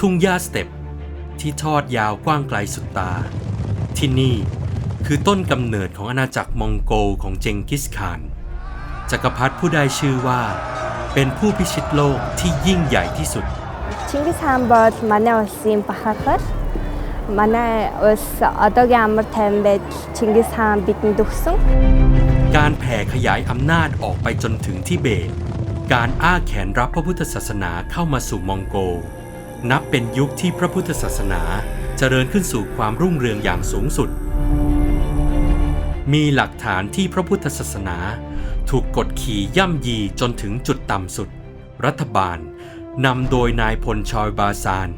ทุ่งหญ้าสเต็ปที่ทอดยาวกว้างไกลสุดตาที่นี่คือต้นกำเนิดของอาณาจักรมองโกลของเจงกิสข่านจักรพรรดิผู้ได้ชื่อว่าเป็นผู้พิชิตโลกที่ยิ่งใหญ่ที่สุดЧингис хаан бол манай улсын бахархал манай улс одоогийн амар тайван байдал Чингис хаан бидэнд өгсөнการแผ่ขยายอำนาจออกไปจนถึงทิเบตการอ้าแขนรับพระพุทธศาสนาเข้ามาสู่มองโกลนับเป็นยุคที่พระพุทธศาสนาเจริญขึ้นสู่ความรุ่งเรืองอย่างสูงสุดมีหลักฐานที่พระพุทธศาสนาถูกกดขี่ย่ำยีจนถึงจุดต่ำสุดรัฐบาลนำโดยนายพลชอยบาซาน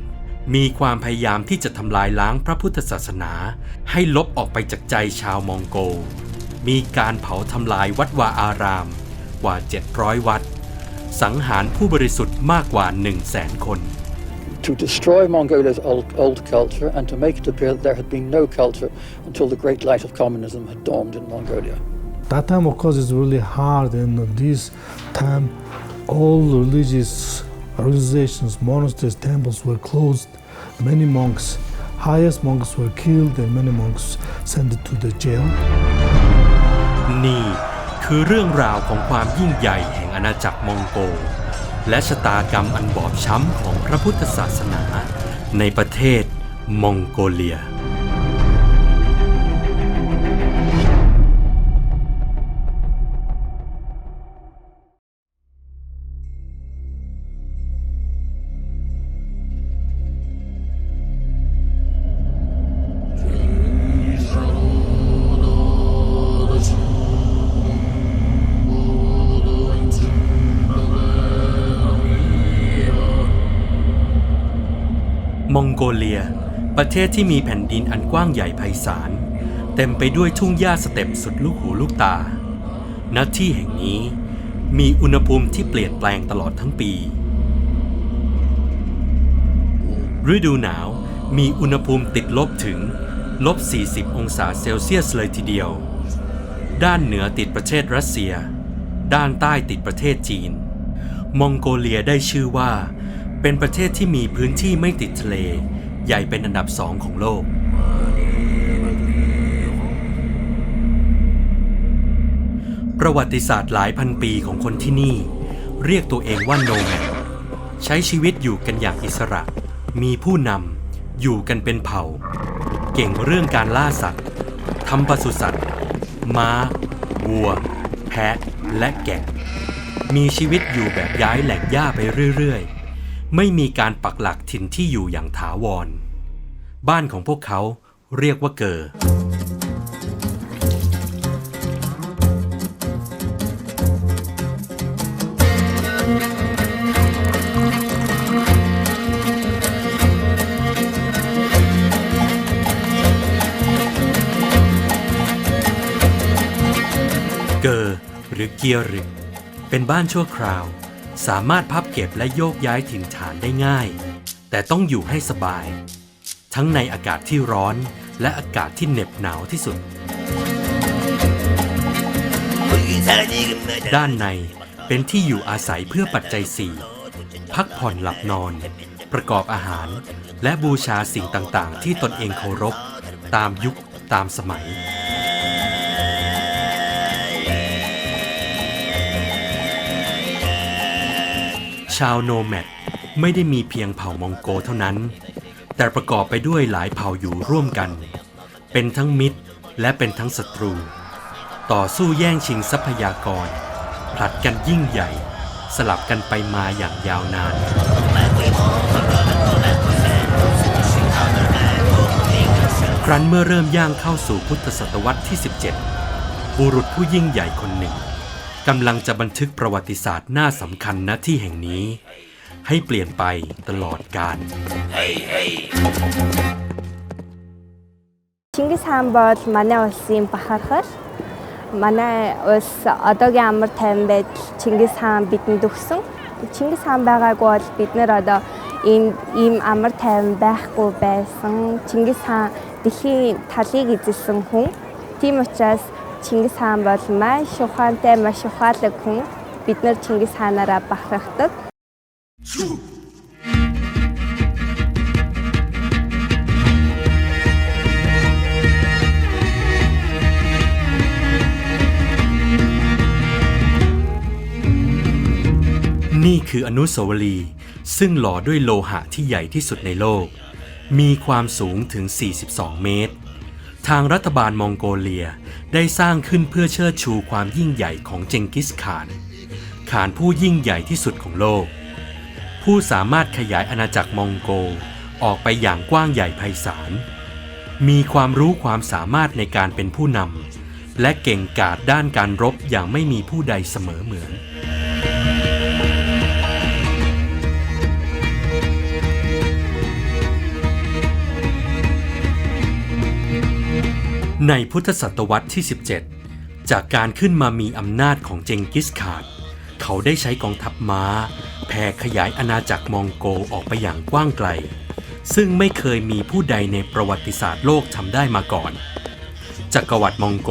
มีความพยายามที่จะทำลายล้างพระพุทธศาสนาให้ลบออกไปจากใจชาวมองโกลมีการเผาทำลายวัดวาอารามกว่า700วัดสังหารผู้บริสุทธิ์มากกว่า 100,000 คน To destroy Mongolia's old culture and to make it appear that there had been no culture until the great light of communism had dawned in Mongolia. That time, of course, is really hard, and this time, all religious organizations, monasteries, temples were closed. Many monks, highest monks, were killed, and many monks sent to the jail. นี่คือเรื่องราวของความยิ่งใหญ่แห่งอาณาจักรมองโกลและชะตากรรมอันบอบช้ำของพระพุทธศาสนาในประเทศมองโกเลียมองโกเลียประเทศที่มีแผ่นดินอันกว้างใหญ่ไพศาลเต็มไปด้วยทุ่งหญ้าสเต็ปสุดลูกหูลูกตาณที่แห่งนี้มีอุณหภูมิที่เปลี่ยนแปลงตลอดทั้งปีฤดูหนาวมีอุณหภูมิติดลบถึง-40 องศาเซลเซียสเลยทีเดียวด้านเหนือติดประเทศรัสเซียด้านใต้ติดประเทศจีนมองโกเลียได้ชื่อว่าเป็นประเทศที่มีพื้นที่ไม่ติดทะเลใหญ่เป็นอันดับ2ของโลกประวัติศาสตร์หลายพันปีของคนที่นี่เรียกตัวเองว่าโนแมดใช้ชีวิตอยู่กันอย่างอิสระมีผู้นำอยู่กันเป็นเผ่าเก่งเรื่องการล่าสัตว์ทำปศุสัตว์ม้าวัวแพะและแกะมีชีวิตอยู่แบบย้ายแหล่งหญ้าไปเรื่อยๆไม่มีการปักหลักถิ่นที่อยู่อย่างถาวรบ้านของพวกเขาเรียกว่าเกอหรือเกียร์ริกเป็นบ้านชั่วคราวสามารถพับเก็บและโยกย้ายถิ่นฐานได้ง่ายแต่ต้องอยู่ให้สบายทั้งในอากาศที่ร้อนและอากาศที่เหน็บหนาวที่สุดด้านในเป็นที่อยู่อาศัยเพื่อปัจจัย4พักผ่อนหลับนอนประกอบอาหารและบูชาสิ่งต่างๆที่ตนเองเคารพตามยุคตามสมัยชาวโนแมดไม่ได้มีเพียงเผ่ามองโกเท่านั้นแต่ประกอบไปด้วยหลายเผ่าอยู่ร่วมกันเป็นทั้งมิตรและเป็นทั้งศัตรูต่อสู้แย่งชิงทรัพยากรผลัดกันยิ่งใหญ่สลับกันไปมาอย่างยาวนานครั้นเมื่อเริ่มย่างเข้าสู่พุทธศตวรรษที่17บุรุษผู้ยิ่งใหญ่คนหนึ่งกำลังจะบันทึกประวัติศาสตร์น่าสำคัญณที่แห่งนี้ให้เปลี่ยนไปตลอดกาล Чингис хаан бол манай улсын бахархал манай улс одоогийн амар тайван байдал Чингис хаан бидэнд өгсөн Чингис хаан байгаагүй бол бид нэр одоо ийм амар тайван байхгүй байсан Чингис хаан дэлхийн талыг эзэлсэн хүн тийм учраас Чингис хаан бол маш ухаантай, маш ухаалаг хүн. Бид нар Чингис хаанаараа бахархдаг. นี่คืออนุสาวรีย์ซึ่งหล่อด้วยโลหะที่ใหญ่ที่สุดในโลกมีความสูงถึง42 เมตรทางรัฐบาลมองโกเลียได้สร้างขึ้นเพื่อเชิดชูความยิ่งใหญ่ของเจงกิสข่านผู้ยิ่งใหญ่ที่สุดของโลกผู้สามารถขยายอาณาจักรมองโกออกไปอย่างกว้างใหญ่ไพศาลมีความรู้ความสามารถในการเป็นผู้นำและเก่งกาจด้านการรบอย่างไม่มีผู้ใดเสมอเหมือนในพุทธศตวรรษที่ 17 จากการขึ้นมามีอำนาจของเจงกิสข่านเขาได้ใช้กองทัพม้าแผ่ขยายอาณาจักรมองโกออกไปอย่างกว้างไกลซึ่งไม่เคยมีผู้ใดในประวัติศาสตร์โลกทำได้มาก่อนจักรวรรดิมองโก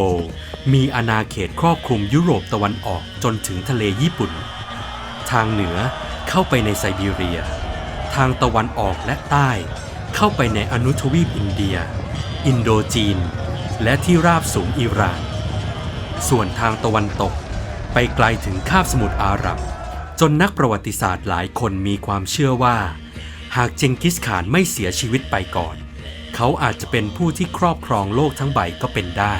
มีอาณาเขตครอบคลุมยุโรปตะวันออกจนถึงทะเลญี่ปุ่นทางเหนือเข้าไปในไซบีเรียทางตะวันออกและใต้เข้าไปในอนุทวีปอินเดียอินโดจีนและที่ราบสูงอิหร่านส่วนทางตะวันตกไปไกลถึงคาบสมุทรอาหรับจนนักประวัติศาสตร์หลายคนมีความเชื่อว่าหากเจงกิสข่านไม่เสียชีวิตไปก่อนเขาอาจจะเป็นผู้ที่ครอบครองโลกทั้งใบก็เป็นได้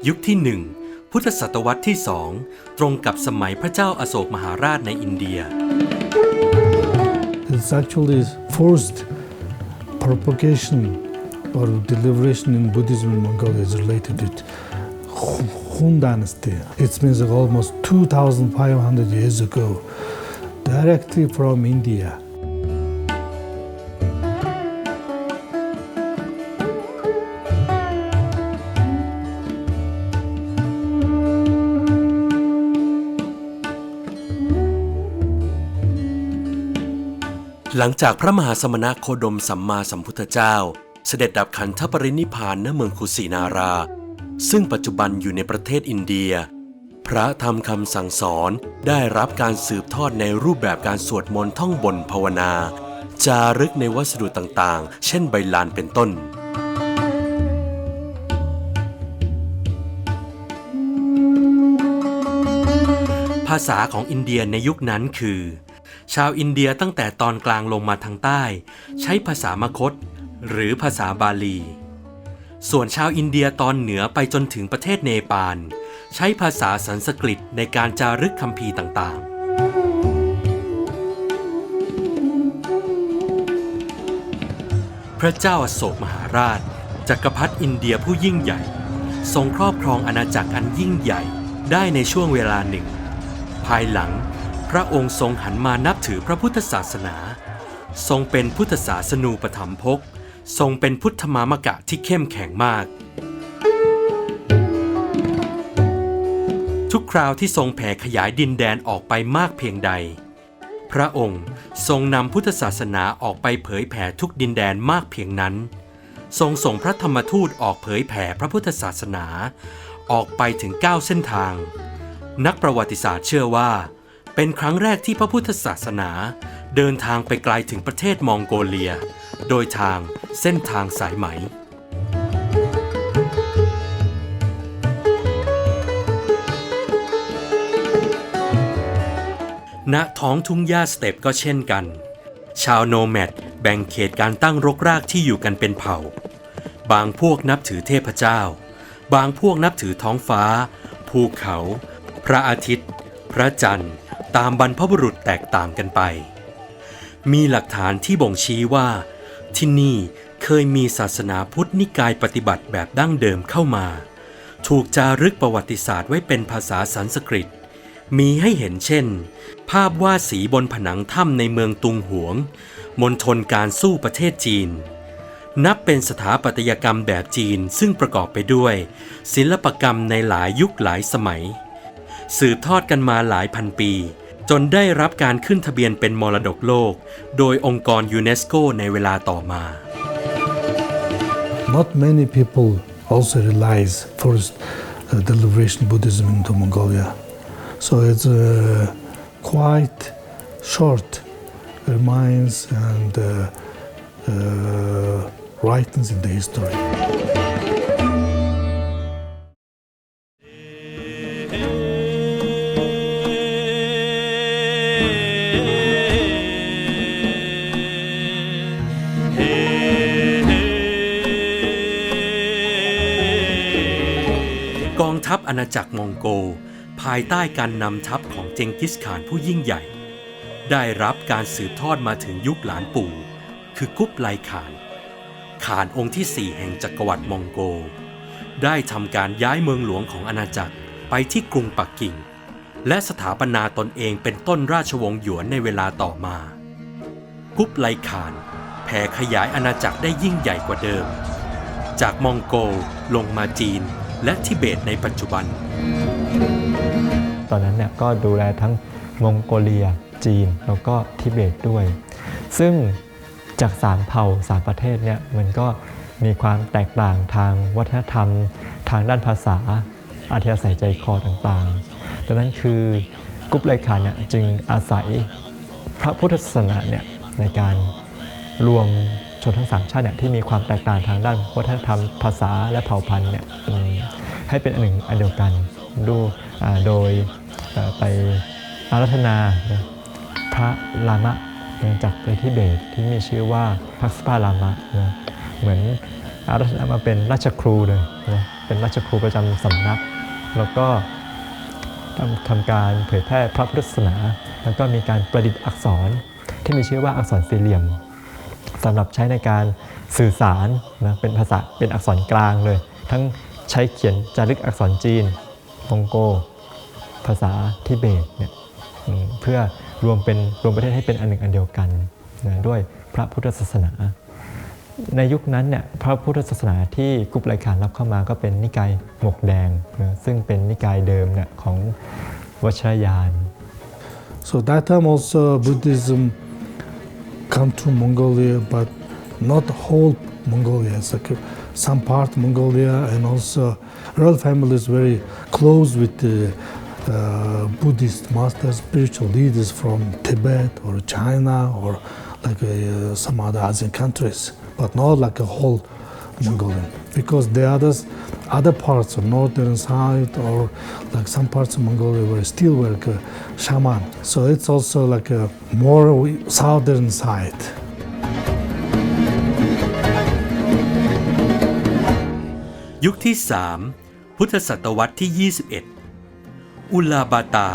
ยุคที่ 1 พุทธศตวรรษที่ 2 ตรงกับสมัยพระเจ้าอโศกมหาราชในอินเดียIt's actually first propagation or deliberation in Buddhism in Mongolia is related with Hun dynasty. It means almost 2,500 years ago, directly from India. หลังจากพระมหาสมณโคดมสัมมาสัมพุทธเจ้าเสด็จดับขันธปรินิพพานณเมืองคุสินาราซึ่งปัจจุบันอยู่ในประเทศอินเดียพระธรรมคำสั่งสอนได้รับการสืบทอดในรูปแบบการสวดมนต์ท่องบนภาวนาจารึกในวัสดุต่างๆเช่นใบลานเป็นต้นภาษาของอินเดียในยุคนั้นคือชาวอินเดียตั้งแต่ตอนกลางลงมาทางใต้ใช้ภาษามคธหรือภาษาบาลีส่วนชาวอินเดียตอนเหนือไปจนถึงประเทศเนปาลใช้ภาษาสันสกฤตในการจารึกคัมภีร์ต่างๆพระเจ้าอโศกมหาราชจักรพรรดิอินเดียผู้ยิ่งใหญ่ทรงครอบครองอาณาจักรอันยิ่งใหญ่ได้ในช่วงเวลาหนึ่งภายหลังพระองค์ทรงหันมานับถือพระพุทธศาสนาทรงเป็นพุทธศาสนูปถัมภกทรงเป็นพุทธมามกะที่เข้มแข็งมากทุกคราวที่ทรงแผ่ขยายดินแดนออกไปมากเพียงใดพระองค์ทรงนำพุทธศาสนาออกไปเผยแผ่ทุกดินแดนมากเพียงนั้นทรงส่งพระธรรมทูตออกเผยแผ่พระพุทธศาสนาออกไปถึง9เส้นทางนักประวัติศาสตร์เชื่อว่าเป็นครั้งแรกที่พระพุทธศาสนาเดินทางไปไกลถึงประเทศมองโกเลียโดยทางเส้นทางสายไหมณท้องทุ่งหญ้าสเต็ปก็เช่นกันชาวโนแมดแบ่งเขตการตั้งรกรากที่อยู่กันเป็นเผ่าบางพวกนับถือเทพเจ้าบางพวกนับถือท้องฟ้าภูเขาพระอาทิตย์พระจันทร์ตามบรรพบุรุษแตกต่างกันไปมีหลักฐานที่บ่งชี้ว่าที่นี่เคยมีศาสนาพุทธนิกายปฏิบัติแบบดั้งเดิมเข้ามาถูกจารึกประวัติศาสตร์ไว้เป็นภาษาสันสกฤตมีให้เห็นเช่นภาพวาดสีบนผนังถ้ำในเมืองตุงหวงมณฑลการสู้ประเทศจีนนับเป็นสถาปัตยกรรมแบบจีนซึ่งประกอบไปด้วยศิลปกรรมในหลายยุคหลายสมัยสืบทอดกันมาหลายพันปีจนได้รับการขึ้นทะเบียนเป็นมรดกโลกโดยองค์กรยูเนสโกในเวลาต่อมา Not many people also realize first the liberation Buddhism into Mongolia. So it's quite short remains and writings in the history. กองทัพอาณาจักรมองโกลภายใต้การนำทัพของเจงกิสข่านผู้ยิ่งใหญ่ ได้รับการสืบทอดมาถึงยุคหลานปู่คือกุบไลข่าน ข่านองค์ที่ 4 แห่งจักรวรรดิมองโกลได้ทำการย้ายเมืองหลวงของอาณาจักรไปที่กรุงปักกิ่งและสถาปนาตนเองเป็นต้นราชวงศ์หยวนในเวลาต่อมากุบไลข่านแผ่ขยายอาณาจักรได้ยิ่งใหญ่กว่าเดิมจากมองโกลลงมาจีนและทิเบตในปัจจุบันตอนนั้นเนี่ยก็ดูแลทั้งมองโกเลียจีนแล้วก็ทิเบตด้วยซึ่งจาก3เผ่า3ประเทศเนี่ยมันก็มีความแตกต่างทางวัฒนธรรมทางด้านภาษาอัธยาศัยใจคอต่างๆดังนั้นคือกุบไลข่านเนี่ยจึงอาศัยพระพุทธศาสนาเนี่ยในการรวมชนทั้ง3ชาติเนี่ยที่มีความแตกต่างทางด้านวัฒนธรรมภาษาและเผ่าพันธุ์เนี่ยให้เป็นอันหนึ่งอันเดียวกันโดยไปอาราธนาพระลามะจากประเทศทิเบตที่มีชื่อว่าพักสปาลามะนะเหมือนอาราธนามาเป็นราชครูเลยนะเป็นราชครูประจำสำนักแล้วก็ทำการเผยแพร่พระพุทธศาสนาแล้วก็มีการประดิษฐ์อักษรที่มีชื่อว่าอักษรสี่เหลี่ยมสำหรับใช้ในการสื่อสารนะเป็นภาษาเป็นอักษรกลางเลยทั้งใช้เขียนจารึกอักษรจีนมองโกภาษาทิเบตเนี่ยเพื่อรวมประเทศให้เป็นอันหนึ่งอันเดียวกันนะด้วยพระพุทธศาสนาในยุคนั้นเนี่ยพระพุทธศาสนาที่กุบไลข่านรับเข้ามาก็เป็นนิกายหมวกแดงนะซึ่งเป็นนิกายเดิมเนี่ยของวชิรยาน So that time also Buddhism come to Mongolia, but not whole Mongolia. It's like some part Mongolia, and also royal family is very close with the Buddhist masters, spiritual leaders from Tibet or China or like some other Asian countries, but not like a whole Mongolian, because the other parts of northern side or like some parts of Mongolia were still like a shaman. So it's also like a more southern side. ยุคที่ 3 พุทธศตวรรษที่ 21 อุลาบาตา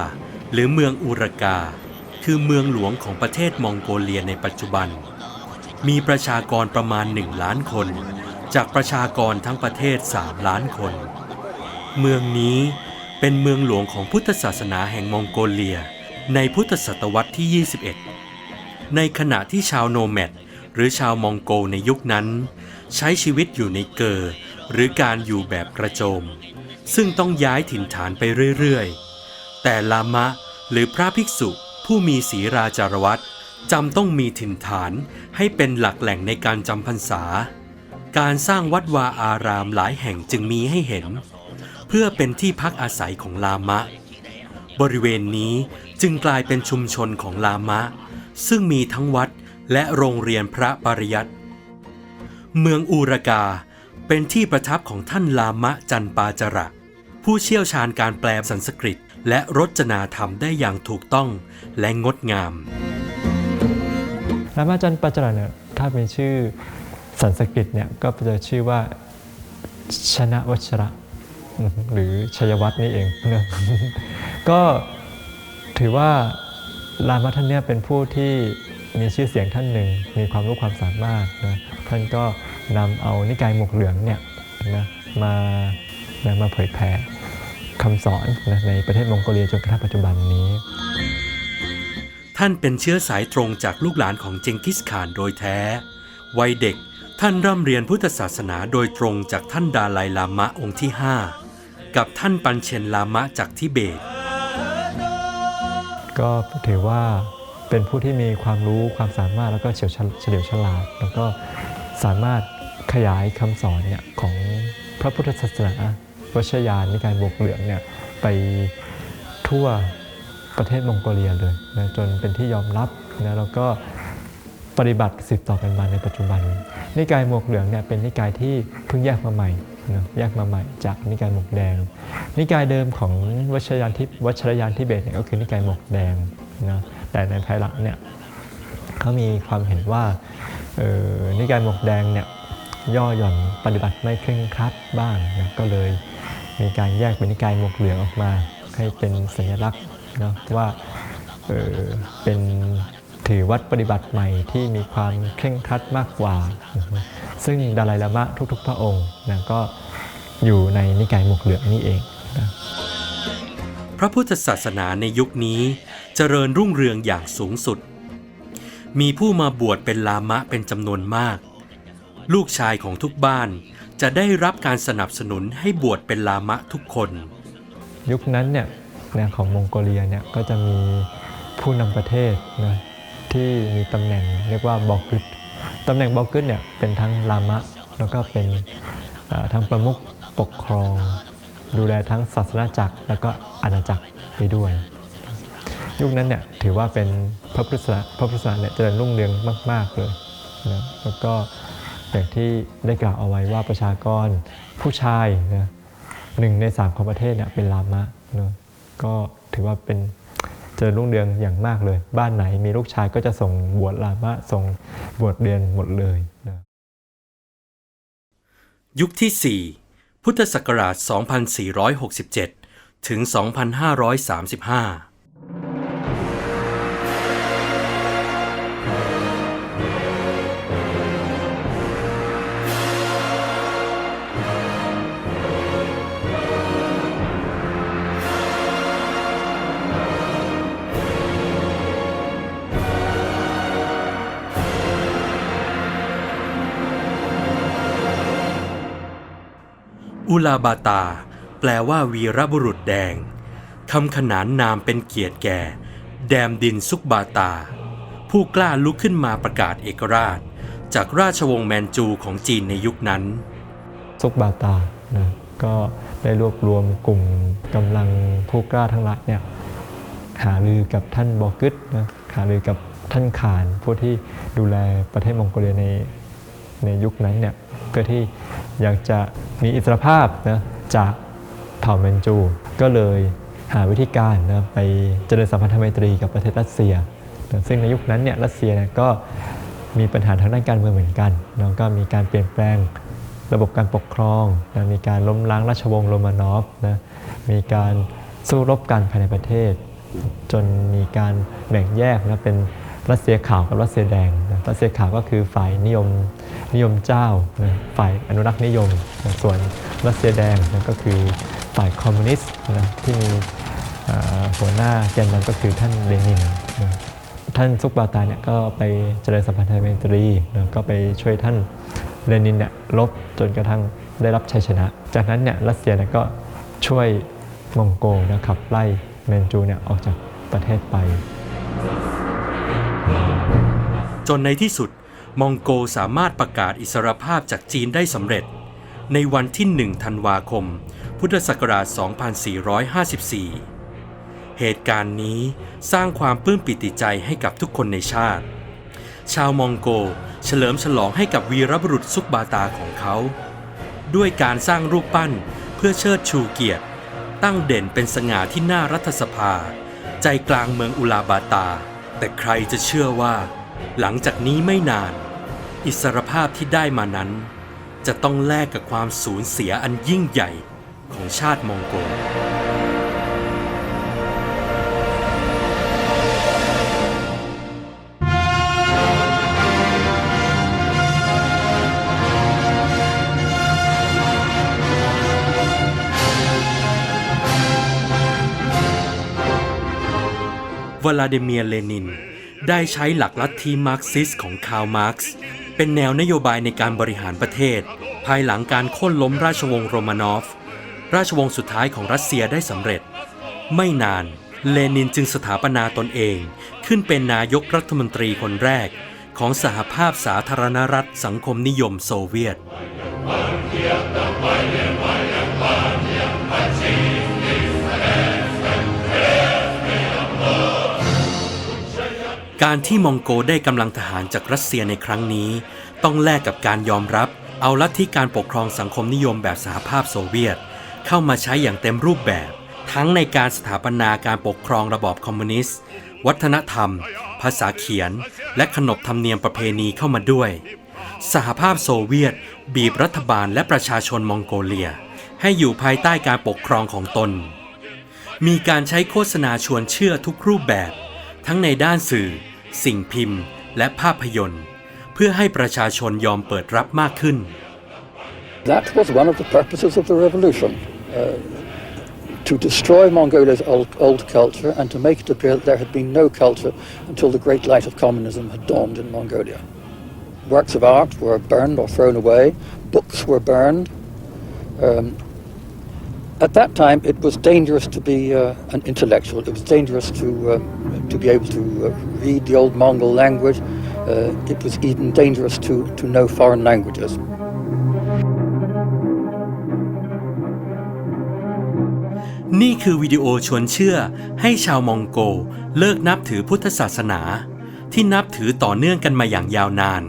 หรือเมืองอูรากาคือเมืองหลวงของประเทศมองโกเลียในปัจจุบันมีประชากรประมาณ1 ล้านคนจากประชากรทั้งประเทศ3 ล้านคนเมืองนี้เป็นเมืองหลวงของพุทธศาสนาแห่งมองโกเลียในพุทธศตวรรษที่ 21ในขณะที่ชาวโนแมดหรือชาวมองโกในยุคนั้นใช้ชีวิตอยู่ในเกอหรือการอยู่แบบกระโจมซึ่งต้องย้ายถิ่นฐานไปเรื่อยๆแต่ลามะหรือพระภิกษุผู้มีศีราจารวัตรจำต้องมีถิ่นฐานให้เป็นหลักแหล่งในการจำพรรษาการสร้างวัดวาอารามหลายแห่งจึงมีให้เห็นเพื่อเป็นที่พักอาศัยของลามะบริเวณนี้จึงกลายเป็นชุมชนของลามะซึ่งมีทั้งวัดและโรงเรียนพระปริยัติเมืองอูรากาเป็นที่ประทับของท่านลามะจันปาจาระผู้เชี่ยวชาญการแปลสันสกฤตและรจนาธรรมได้อย่างถูกต้องและงดงามลามะจันปาจาระเนี่ยถ้าเป็นชื่อสันสกฤตเนี่ยก็จะชื่อว่าชนะวัชระหรือชัยวัฒน์นี่เองนะก็ถือว่าลามะท่านเนี่ยเป็นผู้ที่มีชื่อเสียงท่านหนึ่งมีความรู้ความสามารถนะท่านก็นำเอานิกายหมวกเหลืองเนี่ยนะมาเผยแผ่คำสอนนะในประเทศมองโกเลียจนกระทั่งปัจจุบันนี้ท่านเป็นเชื้อสายตรงจากลูกหลานของเจงกิสข่านโดยแท้วัยเด็กท่านร่ำเรียนพุทธศาสนาโดยตรงจากท่านดาไลลามะองค์ที่ 5กับท่านปันเชนลามะจากทิเบตก็ถือว่าเป็นผู้ที่มีความรู้ความสามารถแล้วก็เฉลียวฉลาดแล้วก็สามารถขยายคำสอนเนี่ยของพระพุทธศาสนาวชิรยานนิกายหมวกเหลืองเนี่ยไปทั่วประเทศมองโกเลียเลยนะจนเป็นที่ยอมรับนะแล้วก็ปฏิบัติสืบต่อกันมาในปัจจุบันนิกายหมวกเหลืองเนี่ยเป็นนิกายที่เพิ่งแยกมาใหม่นะแยกมาใหม่จากนิกายหมวกแดงนิกายเดิมของวชิรยานทิเบตเนี่ยก็คือนิกายหมวกแดงนะแต่ในภายหลังเนี่ยเขามีความเห็นว่านิกายหมวกแดงเนี่ยย่อหย่อนปฏิบัติไม่เคร่งครัดบ้างนะก็เลย มีการแยกเป็นนิกายหมวกเหลืองออกมาให้เป็นสัญลักษณ์เนาะว่าเป็นถือวัดปฏิบัติใหม่ที่มีความเคร่งครัดมากกว่าซึ่งดาไลลามะทุกๆพระองค์นะก็อยู่ในนิกายหมวกเหลืองนี่เองนะ พระพุทธศาสนาในยุคนี้เจริญรุ่งเรืองอย่างสูงสุดมีผู้มาบวชเป็นลามะเป็นจำนวนมากลูกชายของทุกบ้านจะได้รับการสนับสนุนให้บวชเป็นลามะทุกคนยุคนั้นเนี่ยของมองโกเลียเนี่ยก็จะมีผู้นำประเทศนะที่มีตำแหน่งเรียกว่าบอกึดตำแหน่งบอกึดเนี่ยเป็นทั้งลามะแล้วก็เป็นทั้งประมุขปกครองดูแลทั้งศาสนาจักรแล้วก็อาณาจักรไปด้วยยุคนั้นเนี่ยถือว่าเป็นพระพุทธศาสนาเนี่ยเจริญรุ่งเรืองมากๆเลยนะแล้วก็อย่างที่ได้กล่าวเอาไว้ว่าประชากรผู้ชายนะ1 ใน 3ของประเทศเนี่ยเป็นลามะนะก็ถือว่าเป็นเจริญรุ่งเรืองอย่างมากเลยบ้านไหนมีลูกชายก็จะส่งบวชลามะส่งบวชเรียนหมดเลยนะยุคที่ 4 พุทธศักราช 2467 ถึง 2535อุลาบาตาแปลว่าวีรบุรุษแดงคำขนานนามเป็นเกียรติแก่แดมดินซุกบาตาผู้กล้าลุกขึ้นมาประกาศเอกราชจากราชวงศ์แมนจูของจีนในยุคนั้นซุกบาตานะก็ได้รวบรวมกลุ่มกำลังผู้กล้าทั้งหลายเนี่ยหารือกับท่านบอกึดนะหารือกับท่านข่านผู้ที่ดูแลประเทศมองโกเลียในยุคนั้นเนี่ยเพื่อที่อยากจะมีอิสรภาพนะจากเผ่าแมนจูก็เลยหาวิธีการนะไปเจริญสัมพันธไมตรีกับประเทศรัสเซียนะซึ่งในยุคนั้นเนี่ยรัสเซียเนี่ยก็มีปัญหาทางด้านการเมืองเหมือนกันแล้วก็มีการเปลี่ยนแปลงระบบการปกครองนะมีการล้มล้างราชวงศ์โรมานอฟนะมีการสู้รบกันภายในประเทศจนมีการแบ่งแยกนะเป็นรัสเซียขาวกับรัสเซียแดงนะรัสเซียขาวก็คือฝ่ายนิยมเจ้านะฝ่ายอนุรักษ์นิยมนะส่วนรัสเซียแดงนะก็คือฝ่ายคอมมิวนิสต์นะที่มีหัวหน้าแกนนำก็คือท่านเลนินนะท่านซุกบาตาเนี่ยก็ไปเจริญสัมพันธไมตรีนะก็ไปช่วยท่านเลนินเนี่ยลบจนกระทั่งได้รับชัยชนะจากนั้นเนี่ยรัสเซียเนี่ยก็ช่วยมองโกนะขับไล่แมนจูเนี่ยออกจากประเทศไปจนในที่สุดมองโกสามารถประกาศอิสรภาพจากจีนได้สำเร็จในวันที่ 1 ธันวาคม พุทธศักราช 2454 เหตุการณ์นี้สร้างความปลื้มปิติใจให้กับทุกคนในชาติชาวมองโกเฉลิมฉลองให้กับวีรบุรุษซุกบาตาของเขาด้วยการสร้างรูปปั้นเพื่อเชิดชูเกียรติตั้งเด่นเป็นสง่าที่หน้ารัฐสภาใจกลางเมืองอุลาบาตาแต่ใครจะเชื่อว่าหลังจากนี้ไม่นานอิสรภาพที่ได้มานั้นจะต้องแลกกับความสูญเสียอันยิ่งใหญ่ของชาติมองโกวลาดิเมียร์ เลนินได้ใช้หลักลัทธิมาร์กซิสต์ของคาร์ล มาร์กซ์เป็นแนวนโยบายในการบริหารประเทศภายหลังการโค่นล้มราชวงศ์โรมานอฟราชวงศ์สุดท้ายของรัสเซียได้สำเร็จไม่นานเลนินจึงสถาปนาตนเองขึ้นเป็นนายกรัฐมนตรีคนแรกของสหภาพสาธารณรัฐสังคมนิยมโซเวียตการที่มองโกได้กำลังทหารจากรัสเซียในครั้งนี้ต้องแลกกับการยอมรับเอาลัทธิการปกครองสังคมนิยมแบบสหภาพโซเวียตเข้ามาใช้อย่างเต็มรูปแบบทั้งในการสถาปนาการปกครองระบอบคอมมิวนิสต์วัฒนธรรมภาษาเขียนและขนบธรรมเนียมประเพณีเข้ามาด้วยสหภาพโซเวียตบีบรัฐบาลและประชาชนมองโกเลียให้ ให้อยู่ภายใต้การปกครองของตนมีการใช้โฆษณาชวนเชื่อทุกรูปแบบทั้งในด้านสื่อสิ่งพิมพ์และภาพยนตร์เพื่อให้ประชาชนยอมเปิดรับมากขึ้น That was one of the purposes of the revolution, to destroy Mongolia's old culture and to make it appear that there had been no culture until the great light of communism had dawned in Mongolia. Works of art were burned or thrown away, books were burned. At that time, it was dangerous to be an intellectual. It was dangerous to be able to read the old Mongol language. It was even dangerous to know foreign languages. นี่คือวิดีโอชวนเชื่อให้ชาวมองโกเลิกนับถือพุทธศาสนาที่นับถือต่อเนื่องกันมาอย่างยาวนาน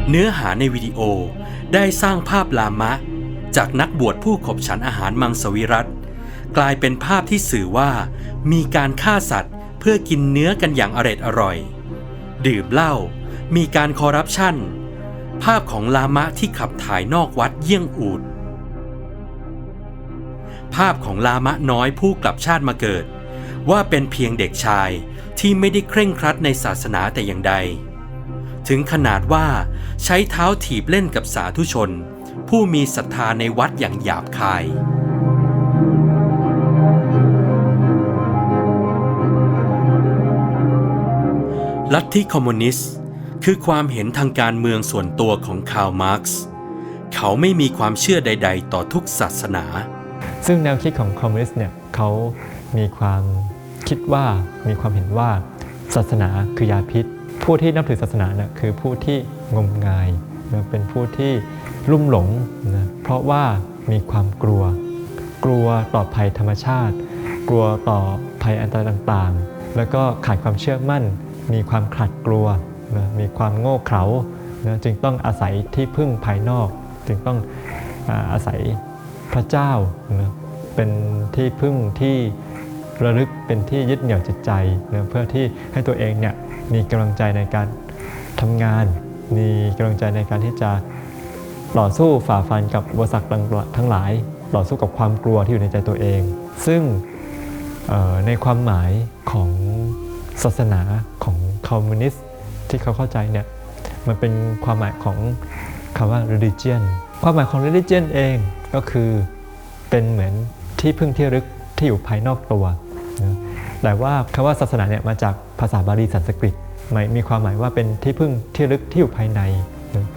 เนื้อหาในวิดีโอได้สร้างภาพลามะจากนักบวชผู้ขบฉันอาหารมังสวิรัติกลายเป็นภาพที่สื่อว่ามีการฆ่าสัตว์เพื่อกินเนื้อกันอย่างอร่อยดื่มเหล้ามีการคอร์รัปชันภาพของลามะที่ขับถ่ายนอกวัดเยี่ยงอูฐภาพของลามะน้อยผู้กลับชาติมาเกิดว่าเป็นเพียงเด็กชายที่ไม่ได้เคร่งครัดในศาสนาแต่อย่างใดถึงขนาดว่าใช้เท้าถีบเล่นกับสาธุชนผู้มีศรัทธาในวัดอย่างหยาบคายลัทธิคอมมิวนิสต์คือความเห็นทางการเมืองส่วนตัวของคาร์ล มาร์กซ์เขาไม่มีความเชื่อใดๆต่อทุกศาสนาซึ่งแนวคิดของคอมมิวนิสต์เนี่ยเขามีความคิดว่ามีความเห็นว่าศาสนาคือยาพิษผู้ที่นับถือศาสนาเนี่ยคือผู้ที่งมงายเป็นผู้ที่ลุ่มหลงนะเพราะว่ามีความกลัวต่อภัยธรรมชาติกลัวต่อภัยอันตรายต่างๆแล้วก็ขาดความเชื่อมั่นมีความขลาดกลัวนะมีความโง่เขลานะจึงต้องอาศัยที่พึ่งภายนอกจึงต้องอาศัยพระเจ้านะเป็นที่พึ่งที่ระลึกเป็นที่ยึดเหนี่ยวจิตใจนะเพื่อที่ให้ตัวเองเนี่ยมีกำลังใจในการทำงานมีกำลังใจในการที่จะต่อสู้ฝ่าฟันกับอุปสรรคทั้งหลายต่อสู้กับความกลัวที่อยู่ในใจตัวเองซึ่งในความหมายของศาสนาของคอมมิวนิสต์ที่เขาเข้าใจเนี่ยมันเป็นความหมายของคำว่า religion ความหมายของ religion เองก็คือเป็นเหมือนที่พึ่งที่ระลึกที่อยู่ภายนอกตัวนะแต่ว่าคำว่าศาสนาเนี่ยมาจากภาษาบาลีสันสกฤตมีความหมายว่าเป็นที่พึ่งที่ระลึกที่อยู่ภายในนะ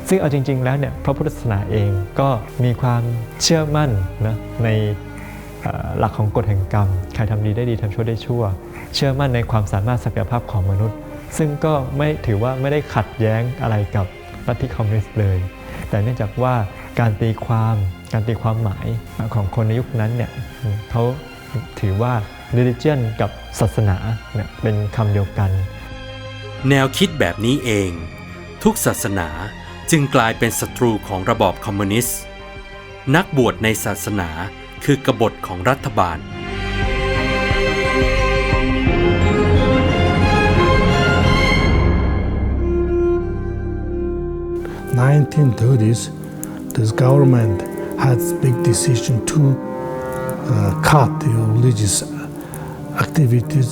ซึ่งเอาจริงๆแล้วเนี่ยพระพุทธศาสนาเองก็มีความเชื่อมั่นนะในหลักของกฎแห่งกรรมใครทำดีได้ดีทำชั่วได้ชั่วเชื่อมั่นในความสามารถศักยภาพของมนุษย์ซึ่งก็ไม่ถือว่าไม่ได้ขัดแย้งอะไรกับลัทธิคอมมิวนิสต์เลยแต่เนื่องจากว่าการตีความหมายของคนในยุคนั้นเนี่ยเขาถือว่า religion กับศาสนาเนี่ยเป็นคำเดียวกันแนวคิดแบบนี้เองทุกศาสนาจึงกลายเป็นศัตรูของระบอบคอมมิวนิสต์นักบวชในศาสนาคือกบฏของรัฐบาล1930s, this government had big decision to cut the religious activities,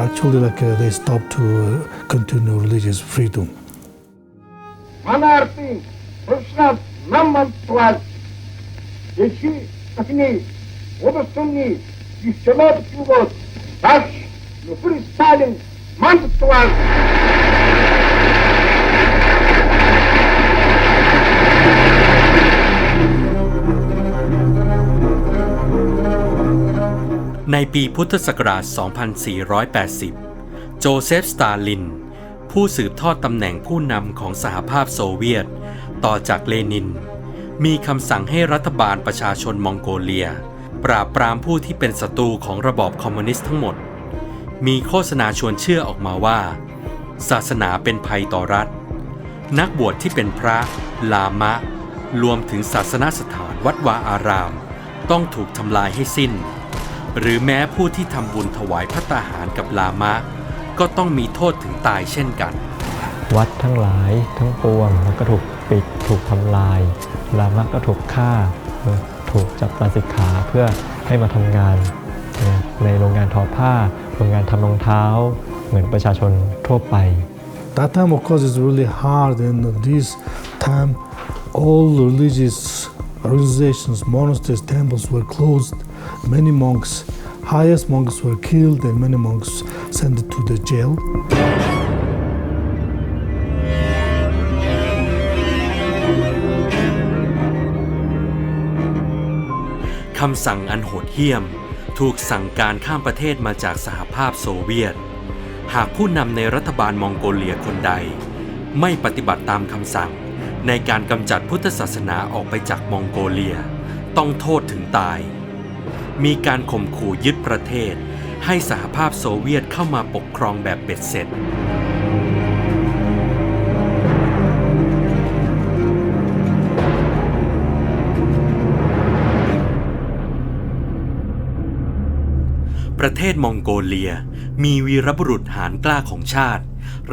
actually they stopped to continue religious freedom. Monarchy, Krishna, Namantwal, Yeshi, Takni, Odosuni, Yishamot, Kubot, Dash, Nufuri Stalin, Mantwal. ในปีพุทธศักราช 2480 โจเซฟ สตาลินผู้สืบทอดตำแหน่งผู้นำของสหภาพโซเวียตต่อจากเลนินมีคำสั่งให้รัฐบาลประชาชนมองโกเลียปราบปรามผู้ที่เป็นศัตรูของระบอบคอมมิวนิสต์ทั้งหมดมีโฆษณาชวนเชื่อออกมาว่าศาสนาเป็นภัยต่อรัฐนักบวชที่เป็นพระลามะรวมถึงศาสนสถานวัดวาอารามต้องถูกทำลายให้สิ้นหรือแม้ผู้ที่ทำบุญถวายภัตตาหารกับลามะก็ต้องมีโทษถึงตายเช่นกันวัดทั้งหลายทั้งปวงก็ถูก ปิดถูกทำลายลามะก็ถูกฆ่าถูกจับราสิกขาเพื่อให้มาทำงานในโรงงานทอผ้าโรงงานทำรองเท้าเหมือนประชาชนทั่วไป That time, of course, it's really hard, and this time, all religious organizations, monasteries, temples were closed. Many monks, highest monks, were killed, and many monks sent to the jail. คำสั่งอันโหดเหี้ยมถูกสั่งการข้ามประเทศมาจากสหภาพโซเวียตหากผู้นำในรัฐบาลมองโกเลียคนใดไม่ปฏิบัติตามคำสั่งในการกำจัดพุทธศาสนาออกไปจากมองโกเลียต้องโทษถึงตายมีการข่มขู่ยึดประเทศให้สหภาพโซเวียตเข้ามาปกครองแบบเบ็ดเสร็จประเทศมองโกเลียมีวีรบุรุษหาญกล้าของชาติ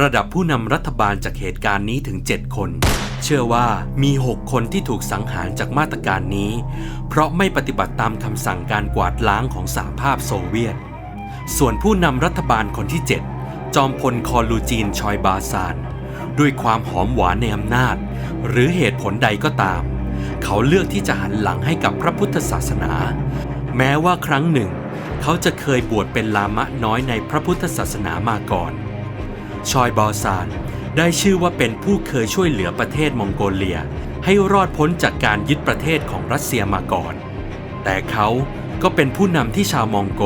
ระดับผู้นำรัฐบาลจากเหตุการณ์นี้ถึง7 คนเชื่อว่ามี6 คนที่ถูกสังหารจากมาตรการนี้เพราะไม่ปฏิบัติตามคำสั่งการกวาดล้างของสหภาพโซเวียตส่วนผู้นำรัฐบาลคนที่7จอมพลคอลูจีนชอยบาซานด้วยความหอมหวานในอำนาจหรือเหตุผลใดก็ตามเขาเลือกที่จะหันหลังให้กับพระพุทธศาสนาแม้ว่าครั้งหนึ่งเขาจะเคยบวชเป็นลามะน้อยในพระพุทธศาสนามาก่อนชอยบาซานได้ชื่อว่าเป็นผู้เคยช่วยเหลือประเทศมองโกเลียให้รอดพ้นจากการยึดประเทศของรัสเซียมาก่อนแต่เขาก็เป็นผู้นำที่ชาวมองโก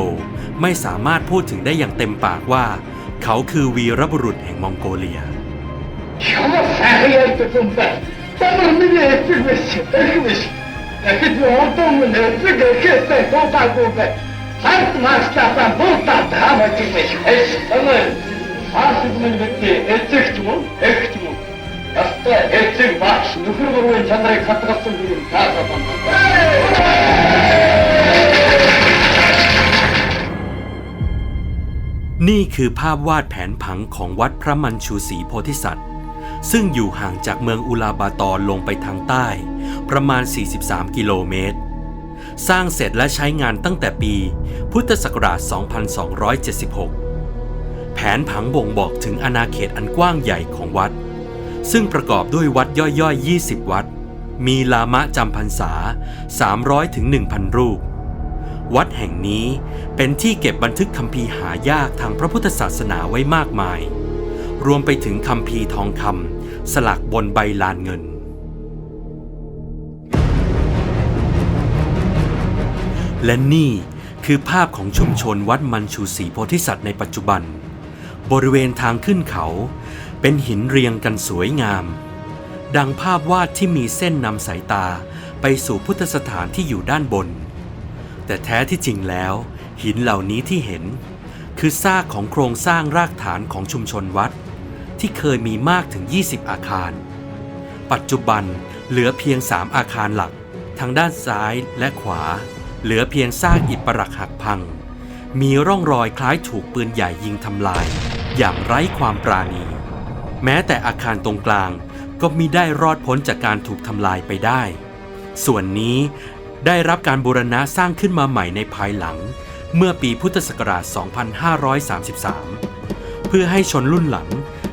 ไม่สามารถพูดถึงได้อย่างเต็มปากว่าเขาคือวีรบุรุษแห่งมองโกเลียSankt Maskat'tan buradan devam ettirmiş. Esnafın Farsızmın bitti. Ettikti mi? Ekti mi? Yasta ettik bak. Nüfür vurmayın kendine katkısın bilin. Daha zamanlar. นี่คือภาพวาดแผนผังของวัดพระมัญชูศรีโพธิสัตว์ซึ่งอยู่ห่างจากเมืองอุลาบาตอร์ลงไปทางใต้ประมาณ43 กิโลเมตรสร้างเสร็จและใช้งานตั้งแต่ปีพุทธศักราช 2276 แผนผังบ่งบอกถึงอาณาเขตอันกว้างใหญ่ของวัดซึ่งประกอบด้วยวัดย่อยๆ 20 วัดมีลามะจำพรรษา 300 ถึง 1,000 รูปวัดแห่งนี้เป็นที่เก็บบันทึกคัมภีร์หายากทางพระพุทธศาสนาไว้มากมายรวมไปถึงคัมภีร์ทองคำสลักบนใบลานเงินและนี่คือภาพของชุมชนวัดมัญชูศรีโพธิสัตว์ในปัจจุบันบริเวณทางขึ้นเขาเป็นหินเรียงกันสวยงามดังภาพวาดที่มีเส้นนำสายตาไปสู่พุทธสถานที่อยู่ด้านบนแต่แท้ที่จริงแล้วหินเหล่านี้ที่เห็นคือซากของโครงสร้างรากฐานของชุมชนวัดที่เคยมีมากถึง20 อาคารปัจจุบันเหลือเพียง3 อาคารหลักทางด้านซ้ายและขวาเหลือเพียงซากอิฐปรักหักพังมีร่องรอยคล้ายถูกปืนใหญ่ยิงทำลายอย่างไร้ความปราณีแม้แต่อาคารตรงกลางก็มิได้รอดพ้นจากการถูกทำลายไปได้ส่วนนี้ได้รับการบูรณะสร้างขึ้นมาใหม่ในภายหลังเมื่อปีพุทธศักราช 2533 เพื่อให้ชนรุ่นหลัง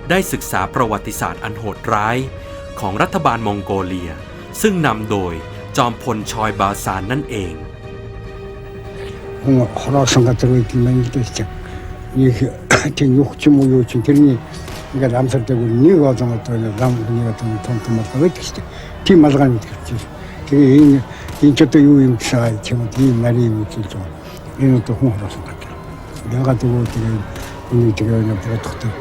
ได้ศึกษาประวัติศาสตร์อันโหดร้ายของรัฐบาลมองโกเลียซึ่งนำโดยจอมพลชอยบาซานนั่นเอง 허라산 같은 거 있기만 해도 진짜 이게 지금 욕지 뭐 요즘 들니 그러니까 남살 때고 니가 어떤 것도 남 그니 같은 돈도 막 그렇게 진짜 뒤 맞아가는 거지 그게 인적도 유임사 지금 뒤 말이 진짜 이런 또 홍어라산 같아 내가 두고 되게 우리 되게 그냥 보통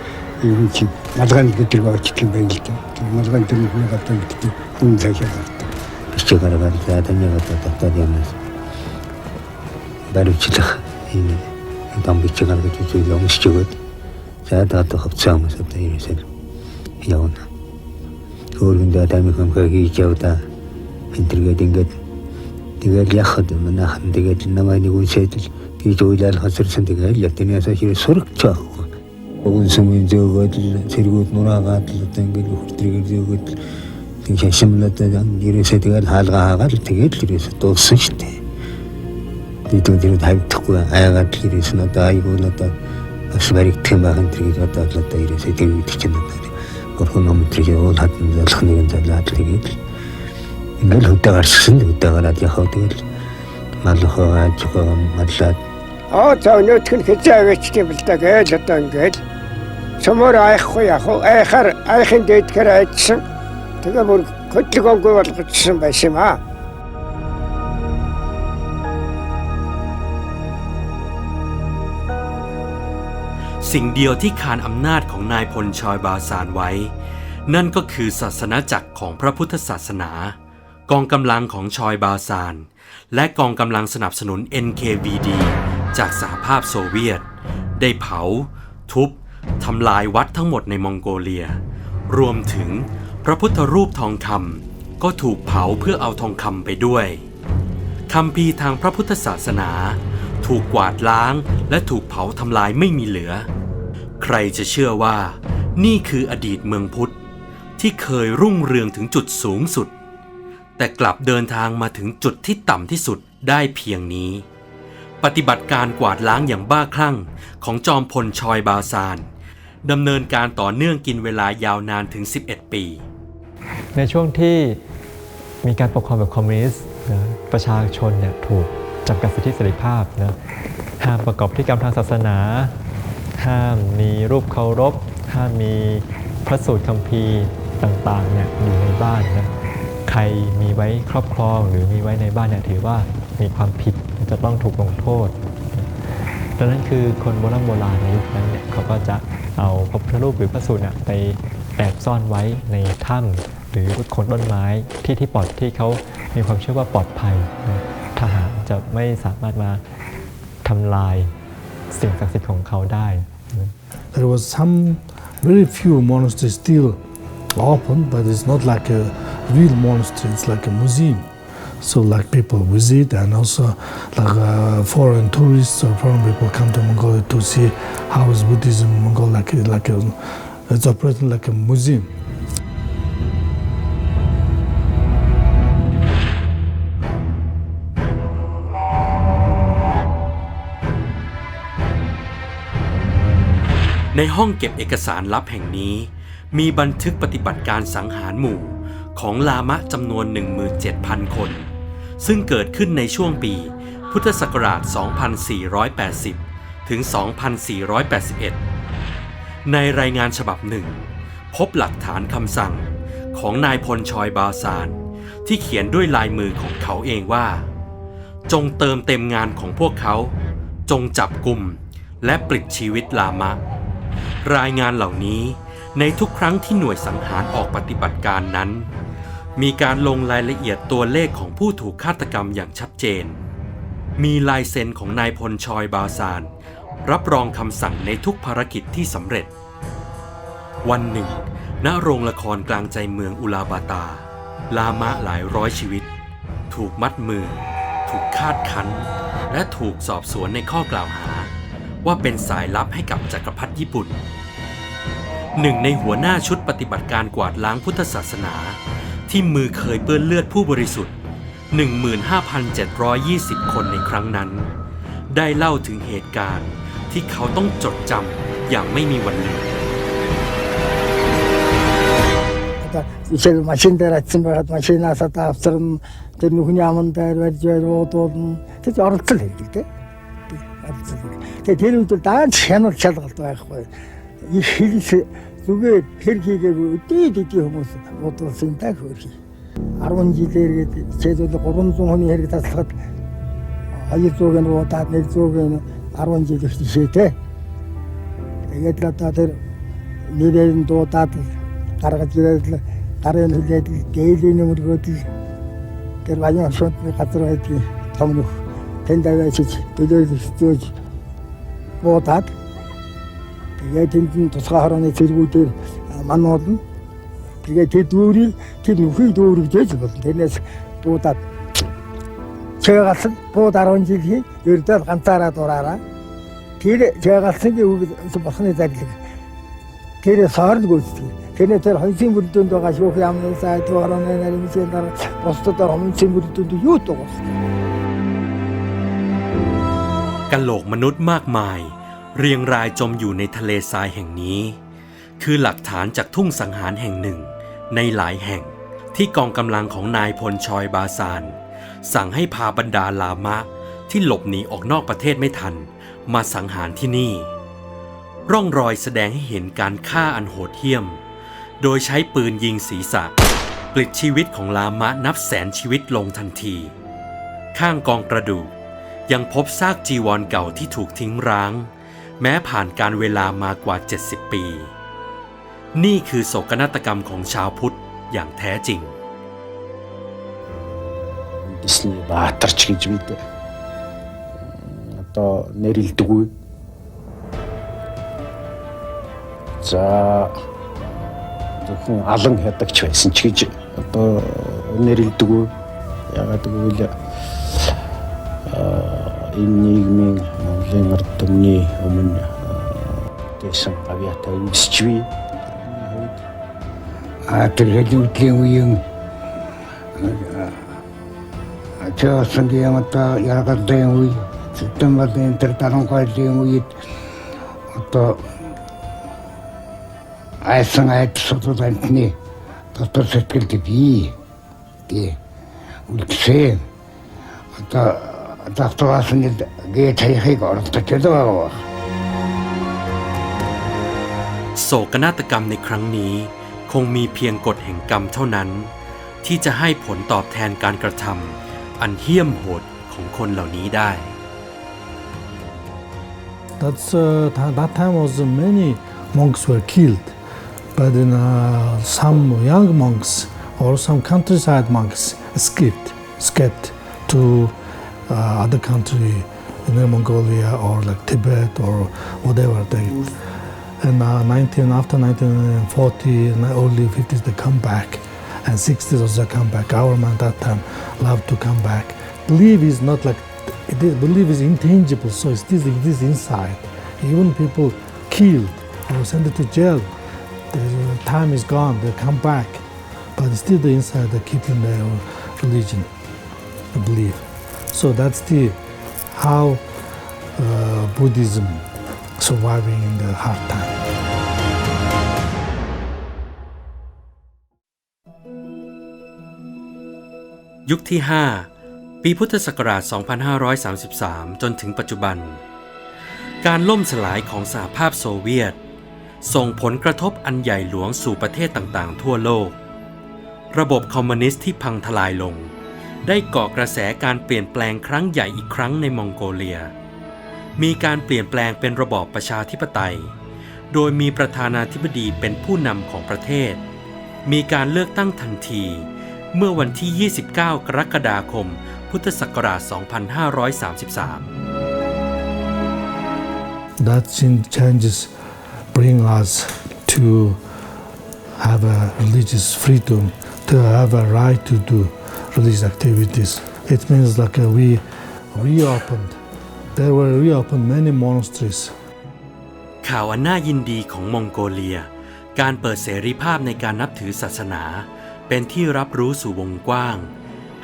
이렇게 맞아가는 게 들어가 지킨 거 있지 맞아가는 데는 그냥 갔다 이렇게 공사해서 시작하러 가니까 다녀 갔다 답답해 하면서 나르치다 이 방비처럼 그렇게 영시적으로 자다 또 합치하면서 또 이래서 야오나 그런데 아담이 그럼 거기 있자오다 인터가 된것 내가 야하도 나 한데가 남아니고 세도 이 조이달 하스를 선택을 했더니 사실 소륵쳐 온 숨은 저거 데리고 놀아가 또 땡기고 흐트리고 저거 Тэгээ шимлээд ерөөсөө тэгэл хаалгаагаар тэгэл ерөөсөө дууссан шүү дээ. Бид тэр тавьдахгүй айгаад ерөөсөө одоо айгүй одоо бас баригдах юм байна тэрийг одоо ерөөсөө тэр үед чинь одоо гөрхөн ном тэрийг уул хатан залах нэгэн залаад тэгээд ингээл хөдөө гарсан хөдөө гараад яхаа тэгэл малхоо ажгаа маллаад за өнөөдөр нь хэзээ авчиж юм бэл да гэж одоо ингээл цөмөр айхгүй яах вэ айхын дээдгээр айдсан тэгээ бүр хөдөлгөөнгүй болгочихсон байсан юм аа.สิ่งเดียวที่คานอำนาจของนายพลชอยบาซานไว้ นั่นก็คือศาสนาจักรของพระพุทธศาสนา กองกำลังของชอยบาซานและกองกำลังสนับสนุน NKVD จากสหภาพโซเวียตได้เผาทุบทำลายวัดทั้งหมดในมองโกเลียรวมถึงพระพุทธรูปทองคำก็ถูกเผาเพื่อเอาทองคำไปด้วยคัมภีร์ทางพระพุทธศาสนาถูกกวาดล้างและถูกเผาทำลายไม่มีเหลือใครจะเชื่อว่านี่คืออดีตเมืองพุทธที่เคยรุ่งเรืองถึงจุดสูงสุดแต่กลับเดินทางมาถึงจุดที่ต่ำที่สุดได้เพียงนี้ปฏิบัติการกวาดล้างอย่างบ้าคลั่งของจอมพลชอยบาซานดำเนินการต่อเนื่องกินเวลายาวนานถึง11 ปีในช่วงที่มีการปกครองแบบคอมมิวนิสต์นะประชาชนเนี่ยถูกจำกัดสิทธิเสรีภาพนะห้ามประกอบพิธีกรรมทางศาสนาห้ามมีรูปเคารพห้ามมีพระสูตรคัมภีร์ต่างๆเนี่ยอยู่ในบ้านนะใครมีไว้ครอบครองหรือมีไว้ในบ้านเนี่ยถือว่ามีความผิดจะต้องถูกลงโทษดังนั้นคือคนโบราณในยุคนั้นเนี่ยเขาก็จะเอาพระพุทธรูปหรือพระสูตรเนี่ยไปแอบซ่อนไว้ในถ้ำหรือโคนต้นไม้ที่ปลอดที่เขามีความเชื่อว่าปลอดภัยทหารจะไม่สามารถมาทำลายสิ่งศักดิ์สิทธิ์ของเขาได้ There was some very few monasteries still open, but it's not like a real monastery. It's like a museum. So like people visit, and also like foreign tourists or foreign people come to Mongolia to see how is Buddhism in Mongolia. It's operating like a museum. ในห้องเก็บเอกสารลับแห่งนี้มีบันทึกปฏิบัติการสังหารหมู่ของลามะจำนวน 17,000 คนซึ่งเกิดขึ้นในช่วงปีพุทธศักราช 2480 ถึง 2481 ในรายงานฉบับหนึ่งพบหลักฐานคำสั่งของนายพลชอยบาซานที่เขียนด้วยลายมือของเขาเองว่าจงเติมเต็มงานของพวกเขาจงจับกุมและปลิดชีวิตลามะรายงานเหล่านี้ในทุกครั้งที่หน่วยสังหารออกปฏิบัติการนั้นมีการลงรายละเอียดตัวเลขของผู้ถูกฆาตกรรมอย่างชัดเจนมีลายเซ็นของนายพลชอยบาซานรับรองคำสั่งในทุกภารกิจที่สำเร็จวันหนึ่งณโรงละครกลางใจเมืองอุลาบาตาลามะหลายร้อยชีวิตถูกมัดมือถูกคาดคั้นและถูกสอบสวนในข้อกล่าวหาว่าเป็นสายลับให้กับจักรพรรดิญี่ปุ่นหนึ่งในหัวหน้าชุดปฏิบัติการกวาดล้างพุทธศาสนาที่มือเคยเปื้อนเลือดผู้บริสุทธิ์ 15,720 คนในครั้งนั้นได้เล่าถึงเหตุการณ์ที่เขาต้องจดจำอย่างไม่มีวันลืม Ишэл машин дээр атсан байгаад машинаас одоо авсан тэр нүхний аман дээр барьж байруудууд тэр оролцол хийдэг тийм. Тэгээд тэр үед даанч хянал шалгалт байхгүй. Их хэлс зүгээр тэр хийгээгүй өдөө хүмүүс бодсон та хөрхи. 10 жилээр гээд чэдүүд 300 хүний хэрэг таслахад 200 нь удаад 100 нь 10 жил ихтэйтэй. Тэгээд л одоо тэр нэрээр нь дуудаад гаргаж ирээд гарын хилээд дээлийн өмөргөөд тэр баян шотны газар байдгийг том нөх тэнд аваачиж төлөөлөж буудаад тэгээд тэнд тусгай хорооны цэргүүдээр мануулна. Тэгээд тэр дүүрийг тэр нүхий дүүрийг дээж болно. Тэрнээс дуудаад чэгалсан бууд 10 жилийн ердөө ганцаараа дураараа тэр чэгалсны үг босны зарлиг тэр саарл гүйцэтгэв. 걔네들 헌신 부리던도 가시고 그 하면서 사이트 하라는 내리면서 나는 버스도 헌신 부리던도 요또 กะโหลกมนุษย์มากมายเรียงรายจมอยู่ในทะเลทรายแห่งนี้คือหลักฐานจากทุ่งสังหารแห่งหนึ่งในหลายแห่งที่กองกำลังของนายพลชอยบาซานสั่งให้พาบรรดาลามะที่หลบหนีออกนอกประเทศไม่ทันมาสังหารที่นี่ร่องรอยแสดงให้เห็นการฆ่าอันโหดเหี้ยมโดยใช้ปืนยิงศีรษะปลิดชีวิตของลามะนับแสนชีวิตลงทันทีข้างกองกระดูกยังพบซากจีวรเก่าที่ถูกทิ้งร้างแม้ผ่านการเวลามากว่า70 ปีนี่คือโศกนาฏกรรมของชาวพุทธอย่างแท้จริง Disney баатарч гэж бид одоо нэрлэдэггүй. За зөвхөн алан ядагч байсан ч гэж одоо нэрлэдэггүй. Ягаад гэвэл энэ нийгмийн Монголын ард түмний өмнө дэсэн авиатай үсчвээ. тэр хэлүүдлийн үеийн 저승기의 어떤 여러 가지 үе системийн тэр дарангойлийн үед одоо айсан айдсууд амтны дотор сэтгэлд бий үлдсэн одоо доктораас нь гээ тарихыг оролдож байгаа. โศกนาฏกรรมในครั้งนี้คงมีเพียงกฎแห่งกรรมเท่านั้นที่จะให้ผลตอบแทนการกระทำอันเหี้ยมโหดของคนเหล่านี้ได้ That time was many monks were killed, but then some young monks or some countryside monks escaped to other country in Mongolia or like Tibet or whatever. And after 1940, early 50s, they come back, and 60s also come back. Our man at that time loved to come back. Belief is not like belief is intangible, so it still exists inside. Even people killed or sent to jail, the time is gone. They come back, but still the inside they're keeping their religion, the belief. So that's how Buddhism surviving in the hard time. ยุคที่ 5 ปีพุทธศักราช 2533 จนถึงปัจจุบันการล่มสลายของสหภาพโซเวียตส่งผลกระทบอันใหญ่หลวงสู่ประเทศต่างๆทั่วโลกระบบคอมมิวนิสต์ที่พังทลายลงได้ก่อกระแสการเปลี่ยนแปลงครั้งใหญ่อีกครั้งในมองโกเลียมีการเปลี่ยนแปลงเป็นระบอบประชาธิปไตยโดยมีประธานาธิบดีเป็นผู้นำของประเทศมีการเลือกตั้งทันทีเมื่อวันที่ 29 กรกฎาคม พุทธศักราช 2533 That changes bring us to have a religious freedom, to have a right to do religious activities. It means like we reopened. There were reopened many monasteries. ข่าวอันน่ายินดีของมองโกเลียการเปิดเสรีภาพในการนับถือศาสนาเป็นที่รับรู้สู่วงกว้าง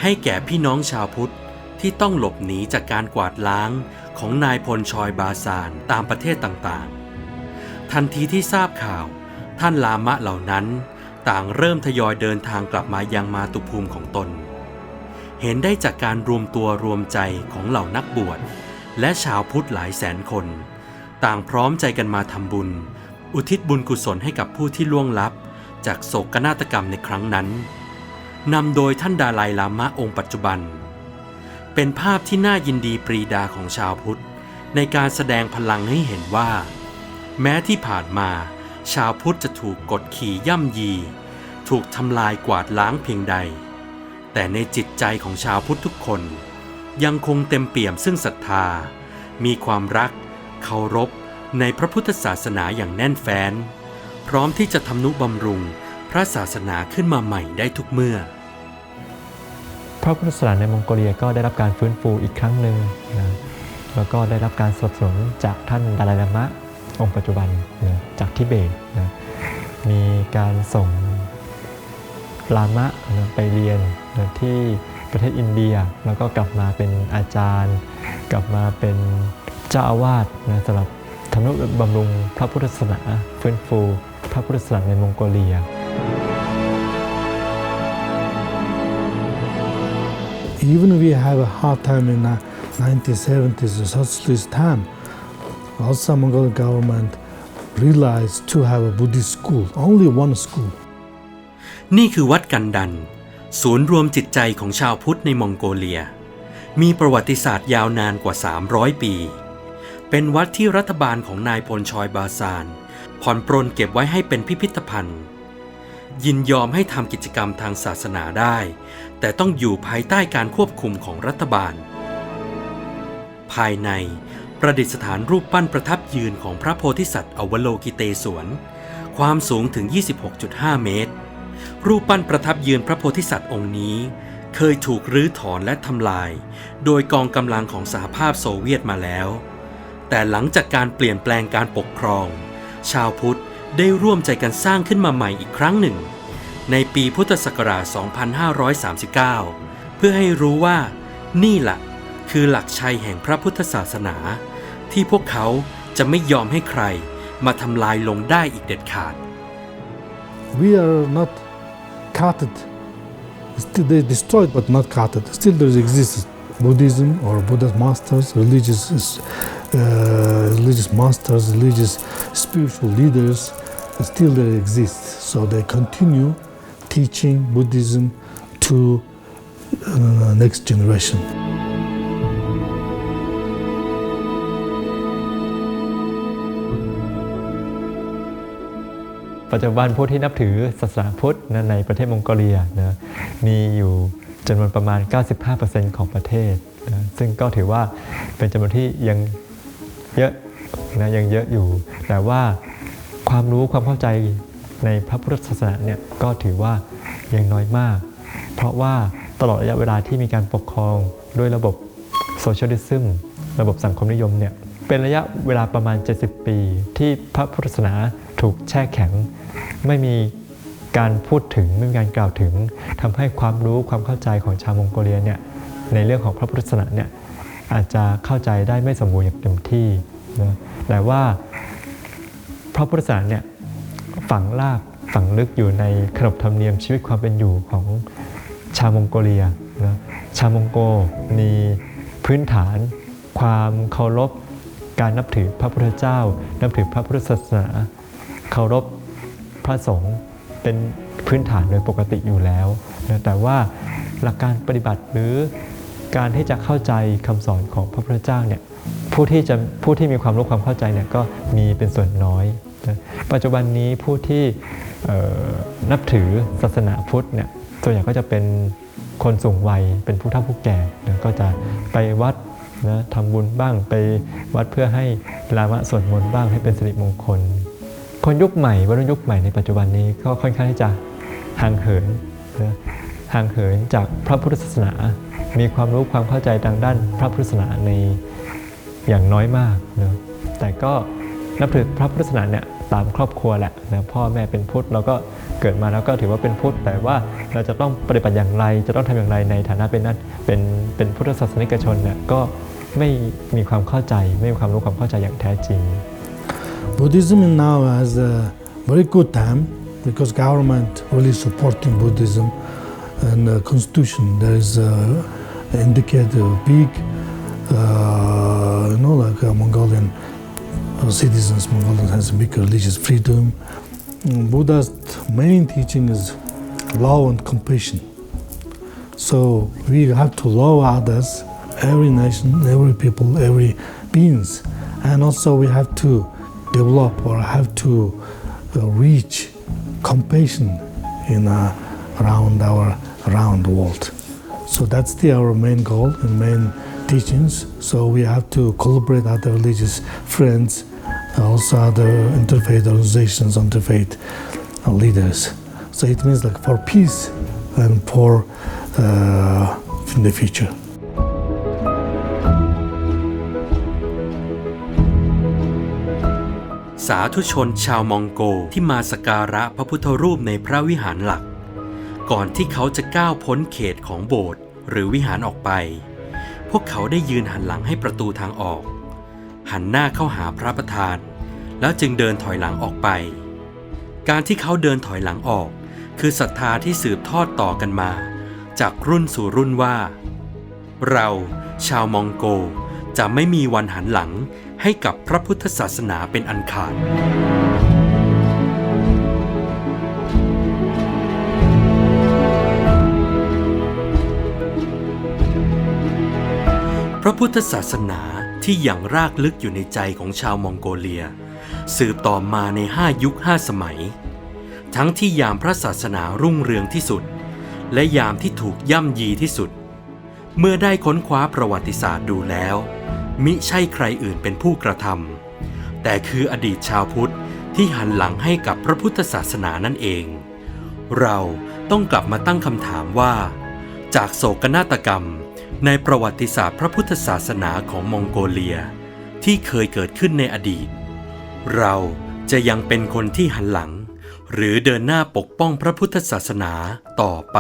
ให้แก่พี่น้องชาวพุทธที่ต้องหลบหนีจากการกวาดล้างของนายพลชอยบาซานตามประเทศต่างๆทันทีที่ทราบข่าวท่านลามะเหล่านั้นต่างเริ่มทยอยเดินทางกลับมายังมาตุภูมิของตนเห็นได้จากการรวมตัวรวมใจของเหล่านักบวชและชาวพุทธหลายแสนคนต่างพร้อมใจกันมาทำบุญอุทิศบุญกุศลให้กับผู้ที่ล่วงลับจากโศกนาฏกรรมในครั้งนั้นนำโดยท่านดาไลลามะองค์ปัจจุบันเป็นภาพที่น่ายินดีปรีดาของชาวพุทธในการแสดงพลังให้เห็นว่าแม้ที่ผ่านมาชาวพุทธจะถูกกดขี่ย่ำยีถูกทำลายกวาดล้างเพียงใดแต่ในจิตใจของชาวพุทธทุกคนยังคงเต็มเปี่ยมซึ่งศรัทธามีความรักเคารพในพระพุทธศาสนาอย่างแน่นแฟ้นพร้อมที่จะทำนุบำรุงพระศาสนาขึ้นมาใหม่ได้ทุกเมื่อพระพุทธศาสนาในมองโกเลียก็ได้รับการฟื้นฟูอีกครั้งหนึ่งนะแล้วก็ได้รับการสนับสนุนจากท่านดาไลลามะองค์ปัจจุบันนะจากทิเบตนะ มีการส่งลามะไปเรียนที่ประเทศอินเดียแล้วก็กลับมาเป็นอาจารย์ กลับมาเป็นเจ้าอาวาสสำหรับทำนุบำรุงพระพุทธศาสนาฟื้นฟูพระพุทธศาสนาในมองโกเลีย Even we have a hard time in the 1970s, the socialist time, also Mongolian government realized to have a Buddhist school, only one school. นี่คือวัดกันดันศูนย์รวมจิตใจของชาวพุทธในมองโกเลียมีประวัติศาสตร์ยาวนานกว่า300 ปีเป็นวัดที่รัฐบาลของนายพลชอยบาซานผ่อนปรนเก็บไว้ให้เป็นพิพิธภัณฑ์ยินยอมให้ทำกิจกรรมทางศาสนาได้แต่ต้องอยู่ภายใต้การควบคุมของรัฐบาลภายในประดิษฐานรูปปั้นประทับยืนของพระโพธิสัตว์อวโลกิเตศวรความสูงถึง 26.5 เมตรรูปปั้นประทับยืนพระโพธิสัตว์องค์นี้เคยถูกรื้อถอนและทำลายโดยกองกำลังของสหภาพโซเวียตมาแล้วแต่หลังจากการเปลี่ยนแปลงการปกครองชาวพุทธได้ร่วมใจกันสร้างขึ้นมาใหม่อีกครั้งหนึ่งในปีพุทธศักราช 2539 เพื่อให้รู้ว่านี่แหละคือหลักชัยแห่งพระพุทธศาสนาที่พวกเขาจะไม่ยอมให้ใครมาทำลายลงได้อีกเด็ดขาด We are not cutted. Still they destroyed but not cutted. Still there exists Buddhism or Buddhist masters, religious masters, religious spiritual leaders. Still they exist. So they continue teaching Buddhism to next generation. ปัจจุบันผู้ที่นับถือศาสนาพุทธในประเทศมองโกเลียมีอยู่จำนวนประมาณ 95% ของประเทศซึ่งก็ถือว่าเป็นจำนวนที่ยังเยอะยังเยอะอยู่แต่ว่าความรู้ความเข้าใจในพระพุทธศาสนาเนี่ยก็ถือว่ายังน้อยมากเพราะว่าตลอดระยะเวลาที่มีการปกครองด้วยระบบโซเชียลิซึมระบบสังคมนิยมเนี่ยเป็นระยะเวลาประมาณ70 ปีที่พระพุทธศาสนาถูกแช่แข็งไม่มีการพูดถึงไม่มีการกล่าวถึงทำให้ความรู้ความเข้าใจของชาวมองโกเลียเนี่ยในเรื่องของพระพุทธศาสนาเนี่ยอาจจะเข้าใจได้ไม่สมบูรณ์อย่างเต็มที่นะแต่ว่าพระพุทธศาสนาเนี่ยฝังรากฝังลึกอยู่ในขนบธรรมเนียมชีวิตความเป็นอยู่ของชาวมองโกเลียนะชาวมองโกมีพื้นฐานความเคารพการนับถือพระพุทธเจ้านับถือพระพุทธศาสนาเคารพพระสงฆ์เป็นพื้นฐานโดยปกติอยู่แล้วแต่ว่าหลักการปฏิบัติหรือการที่จะเข้าใจคำสอนของพระพุทธเจ้าเนี่ยผู้ที่มีความรู้ความเข้าใจเนี่ยก็มีเป็นส่วนน้อยปัจจุบันนี้ผู้ที่นับถือศาสนาพุทธเนี่ยส่วนใหญ่ก็จะเป็นคนสูงวัยเป็นผู้เฒ่าผู้แก่ก็จะไปวัดทำบุญบ้างไปวัดเพื่อให้ลามะสวดมนต์บ้างให้เป็นสิริมงคลคนยุคใหม่วัยรุ่นยุคใหม่ในปัจจุบันนี้ก็ค่อนข้างที่จะห่างเหินจากพระพุทธศาสนามีความรู้ความเข้าใจทางด้านพระพุทธศาสนาในอย่างน้อยมากแต่ก็นับถือพระพุทธศาสนาเนี่ยตามครอบครัวแหละพ่อแม่เป็นพุทธเราก็เกิดมาแล้วก็ถือว่าเป็นพุทธแต่ว่าเราจะต้องปฏิบัติอย่างไรจะต้องทำอย่างไรในฐานะเป็นพุทธศาสนิกชนเนี่ยก็ไม่มีความเข้าใจไม่มีความรู้ความเข้าใจอย่างแท้จริง Buddhism now has a very good time because government really supporting Buddhism and the constitution there is indicate a big like Mongolian citizens Mongolian has a big religious freedom. Buddha's main teaching is love and compassion. So we have to love others, every nation, every people, every beings, and also we have to develop or have to reach compassion in around the world. So that's our main goal and main teachings. So we have to collaborate other religious friends, also other interfaith organizations, interfaith leaders. So it means like for peace and for in the future. สาธุชนชาวมองโกที่มาสักการะพระพุทธรูปในพระวิหารหลัก ก่อนที่เขาจะก้าวพ้นเขตของโบสถ์หรือวิหารออกไป พวกเขาได้ยืนหันหลังให้ประตูทางออก หันหน้าเข้าหาพระประธาน แล้วจึงเดินถอยหลังออกไป การที่เขาเดินถอยหลังออกคือศรัทธาที่สืบทอดต่อกันมาจากรุ่นสู่รุ่นว่า เราชาวมองโกจะไม่มีวันหันหลังให้กับพระพุทธศาสนาเป็นอันขาด พระพุทธศาสนาที่อย่างรากลึกอยู่ในใจของชาวมองโกเลียสืบต่อมาใน5 ยุค 5 สมัย ทั้งที่ยามพระศาสนารุ่งเรืองที่สุดและยามที่ถูกย่ำยีที่สุด เมื่อได้ค้นคว้าประวัติศาสตร์ดูแล้วมิใช่ใครอื่นเป็นผู้กระทำแต่คืออดีตชาวพุทธที่หันหลังให้กับพระพุทธศาสนานั่นเอง เราต้องกลับมาตั้งคำถามว่าจากโศกนาฏกรรมในประวัติศาสตร์พระพุทธศาสนาของมองโกเลียที่เคยเกิดขึ้นในอดีตเราจะยังเป็นคนที่หันหลังหรือเดินหน้าปกป้องพระพุทธศาสนาต่อไป